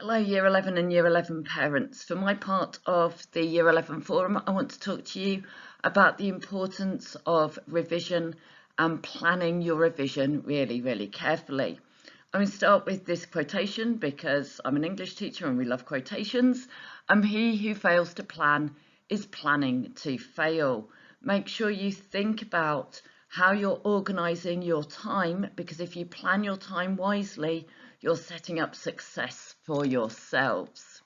Hello Year 11 and Year 11 parents. For my part of the Year 11 forum, I want to talk to you about the importance of revision and planning your revision really carefully. I'm going to start with this quotation because I'm an English teacher and we love quotations. He who fails to plan is planning to fail. Make sure you think about how you're organising your time, because if you plan your time wisely, you're setting up success for yourselves.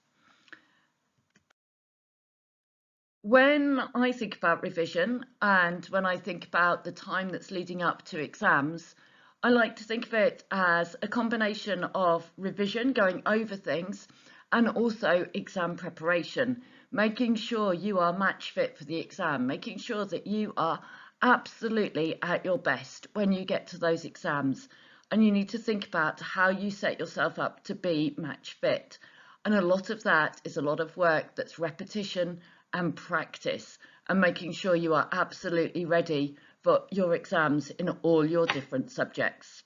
When I think about revision and when I think about the time that's leading up to exams, I like to think of it as a combination of revision, going over things, and also exam preparation, making sure you are match fit for the exam, making sure that you are absolutely at your best when you get to those exams. And you need to think about how you set yourself up to be match fit. And a lot of that is a lot of work that's repetition and practice and making sure you are absolutely ready for your exams in all your different subjects.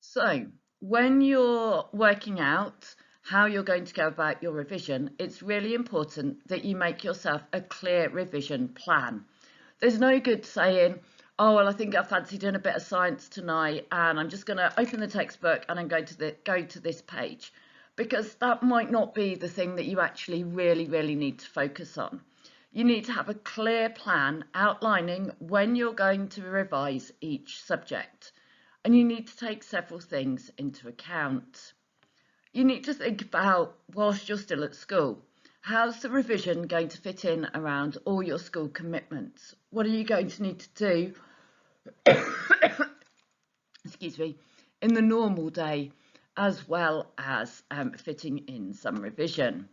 So when you're working out how you're going to go about your revision, it's really important that you make yourself a clear revision plan. There's no good saying, oh, well, I think I fancy doing a bit of science tonight and I'm just going to open the textbook and I'm going to go to this page, because that might not be the thing that you actually really need to focus on. You need to have a clear plan outlining when you're going to revise each subject, and you need to take several things into account. You need to think about, whilst you're still at school, how's the revision going to fit in around all your school commitments? What are you going to need to do excuse me, in the normal day, as well as fitting in some revision?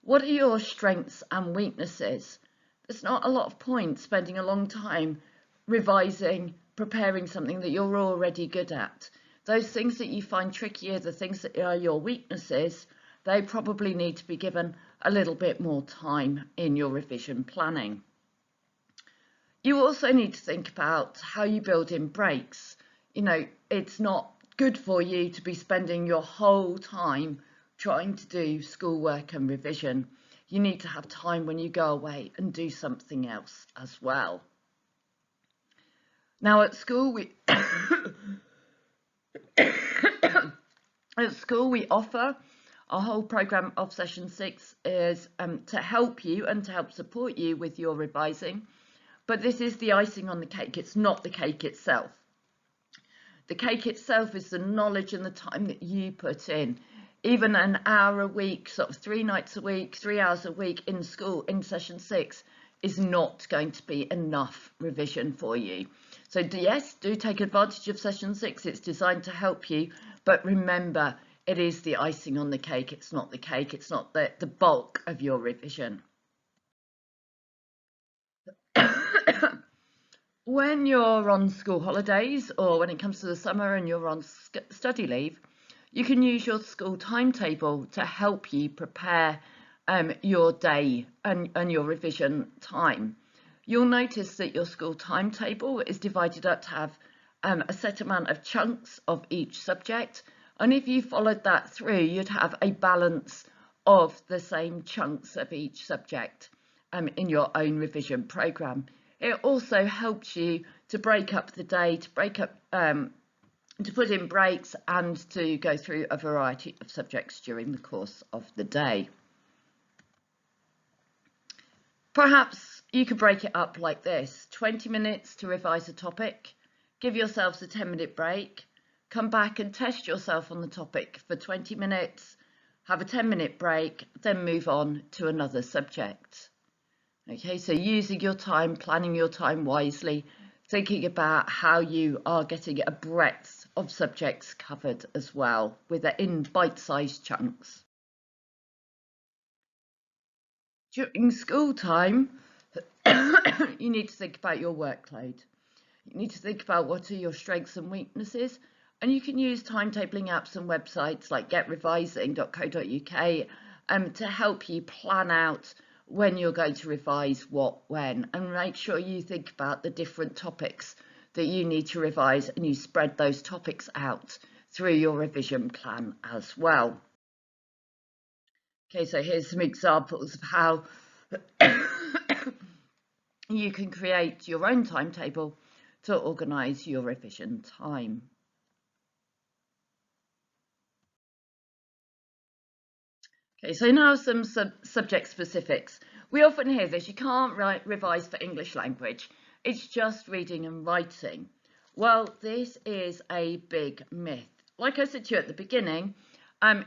What are your strengths and weaknesses? There's not a lot of point spending a long time revising, preparing something that you're already good at. Those things that you find trickier, the things that are your weaknesses, they probably need to be given a little bit more time in your revision planning. You also need to think about how you build in breaks. You know, it's not good for you to be spending your whole time trying to do schoolwork and revision. You need to have time when you go away and do something else as well. Now at school we offer our whole programme of session 6 is to help you and to help support you with your revising. But this is the icing on the cake. It's not the cake itself. The cake itself is the knowledge and the time that you put in. Even an hour a week, sort of 3 nights a week, 3 hours a week in school in session 6 is not going to be enough revision for you. So yes, do take advantage of session 6. It's designed to help you, but remember, it is the icing on the cake. It's not the cake. It's not the bulk of your revision. When you're on school holidays, or when it comes to the summer and you're on study leave, you can use your school timetable to help you prepare your day and your revision time. You'll notice that your school timetable is divided up to have a set amount of chunks of each subject, and if you followed that through, you'd have a balance of the same chunks of each subject in your own revision programme. It also helps you to break up the day, to put in breaks and to go through a variety of subjects during the course of the day. Perhaps you could break it up like this: 20 minutes to revise a topic, give yourselves a 10-minute break, come back and test yourself on the topic for 20 minutes, have a 10-minute break, then move on to another subject. Okay, so using your time, planning your time wisely, thinking about how you are getting a breadth of subjects covered as well, in bite-sized chunks. During school time, you need to think about your workload. You need to think about what are your strengths and weaknesses, and you can use timetabling apps and websites like getrevising.co.uk to help you plan out when you're going to revise what, when, and make sure you think about the different topics that you need to revise and you spread those topics out through your revision plan as well. Okay, so here's some examples of how you can create your own timetable to organise your revision time. Okay, so now some subject specifics. We often hear this: you can't revise for English language, it's just reading and writing. Well, this is a big myth. Like I said to you at the beginning,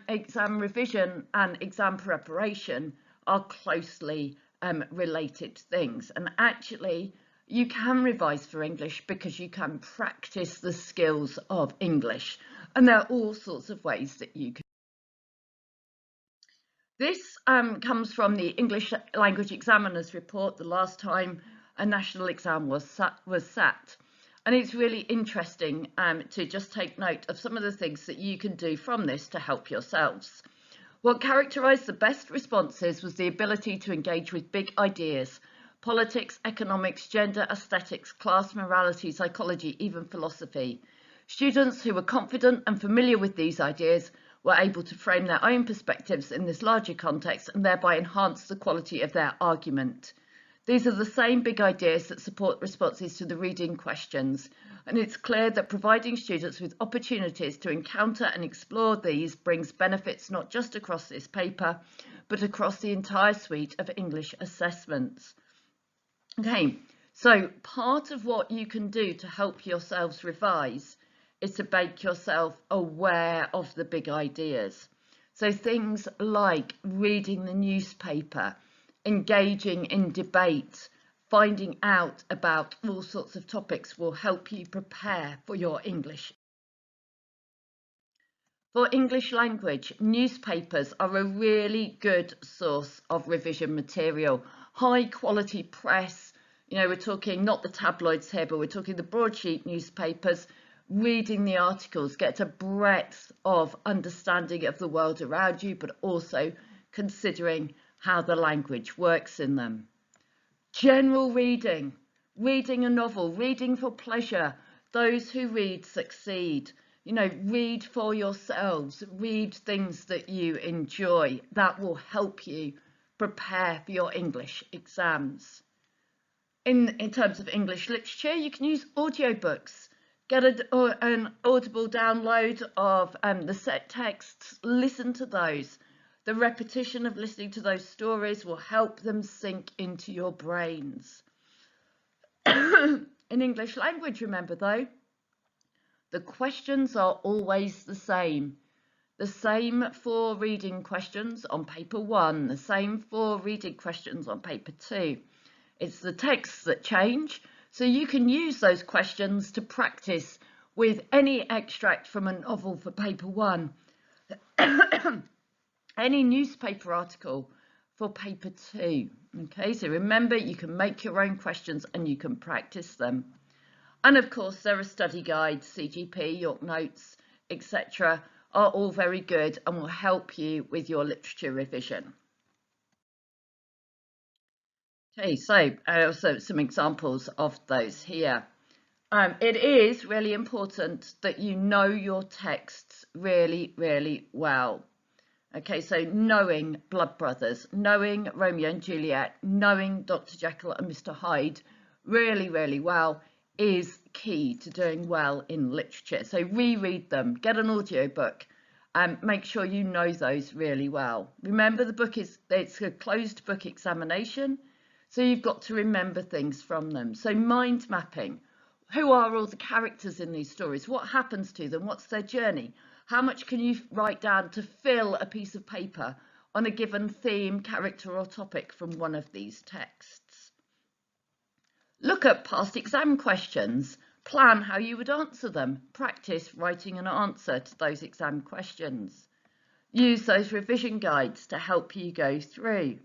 exam revision and exam preparation are closely related things, and actually you can revise for English because you can practice the skills of English, and there are all sorts of ways that you can. This comes from the English Language Examiner's report the last time a national exam was sat. And it's really interesting to just take note of some of the things that you can do from this to help yourselves. What characterised the best responses was the ability to engage with big ideas: politics, economics, gender, aesthetics, class, morality, psychology, even philosophy. Students who were confident and familiar with these ideas were able to frame their own perspectives in this larger context and thereby enhance the quality of their argument. These are the same big ideas that support responses to the reading questions, and it's clear that providing students with opportunities to encounter and explore these brings benefits not just across this paper, but across the entire suite of English assessments. Okay, so part of what you can do to help yourselves revise is to make yourself aware of the big ideas. So things like reading the newspaper, engaging in debate, finding out about all sorts of topics will help you prepare for your English. For English language, newspapers are a really good source of revision material. High quality press, you know, we're talking not the tabloids here, but we're talking the broadsheet newspapers. Reading the articles gets a breadth of understanding of the world around you, but also considering how the language works in them. General reading, reading a novel, reading for pleasure. Those who read succeed. You know, read for yourselves, read things that you enjoy. That will help you prepare for your English exams. In terms of English literature, you can use audiobooks. Get an audible download of the set texts, listen to those. The repetition of listening to those stories will help them sink into your brains. In English language, remember though, the questions are always the same. The same 4 reading questions on paper 1, the same 4 reading questions on paper 2. It's the texts that change, so you can use those questions to practice with any extract from a novel for paper 1, any newspaper article for paper 2. Okay, so remember, you can make your own questions and you can practice them. And of course, there are study guides, CGP, York Notes, etc. are all very good and will help you with your literature revision. Okay, so also some examples of those here. It is really important that you know your texts really, really well. Okay, so knowing Blood Brothers, knowing Romeo and Juliet, knowing Dr. Jekyll and Mr. Hyde really, really well is key to doing well in literature. So reread them, get an audiobook, and make sure you know those really well. Remember, it's a closed book examination, so you've got to remember things from them. So mind mapping. Who are all the characters in these stories? What happens to them? What's their journey? How much can you write down to fill a piece of paper on a given theme, character or topic from one of these texts? Look at past exam questions. Plan how you would answer them. Practice writing an answer to those exam questions. Use those revision guides to help you go through.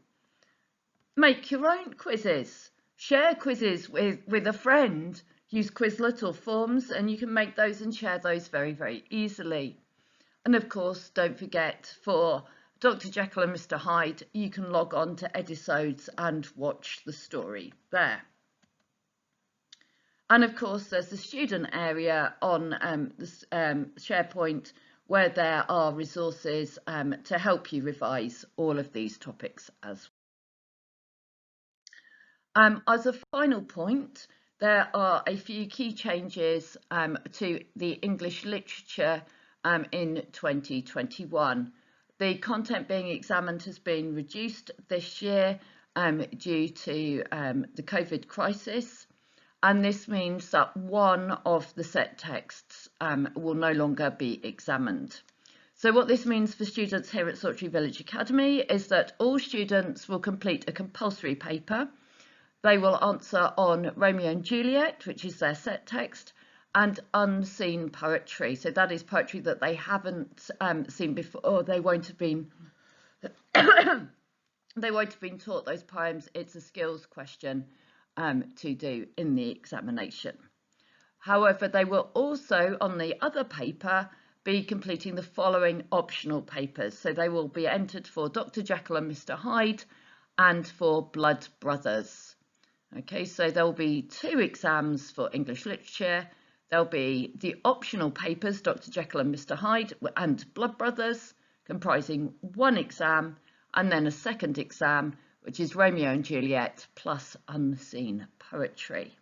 Make your own quizzes. Share quizzes with a friend. Use Quizlet or forms, and you can make those and share those very, very easily. And of course, don't forget, for Dr. Jekyll and Mr. Hyde, you can log on to Edisodes and watch the story there. And of course, there's the student area on the SharePoint where there are resources to help you revise all of these topics as well. As a final point, there are a few key changes to the English literature in 2021. The content being examined has been reduced this year due to the COVID crisis. And this means that one of the set texts will no longer be examined. So what this means for students here at Sawtry Village Academy is that all students will complete a compulsory paper. They will answer on Romeo and Juliet, which is their set text, and unseen poetry. So that is poetry that they haven't seen before, or they won't have been they won't have been taught those poems. It's a skills question to do in the examination. However, they will also, on the other paper, be completing the following optional papers. So they will be entered for Dr. Jekyll and Mr. Hyde and for Blood Brothers. Okay, so there will be 2 exams for English literature. There'll be the optional papers, Dr. Jekyll and Mr. Hyde and Blood Brothers, comprising 1 exam, and then a second exam, which is Romeo and Juliet plus unseen poetry.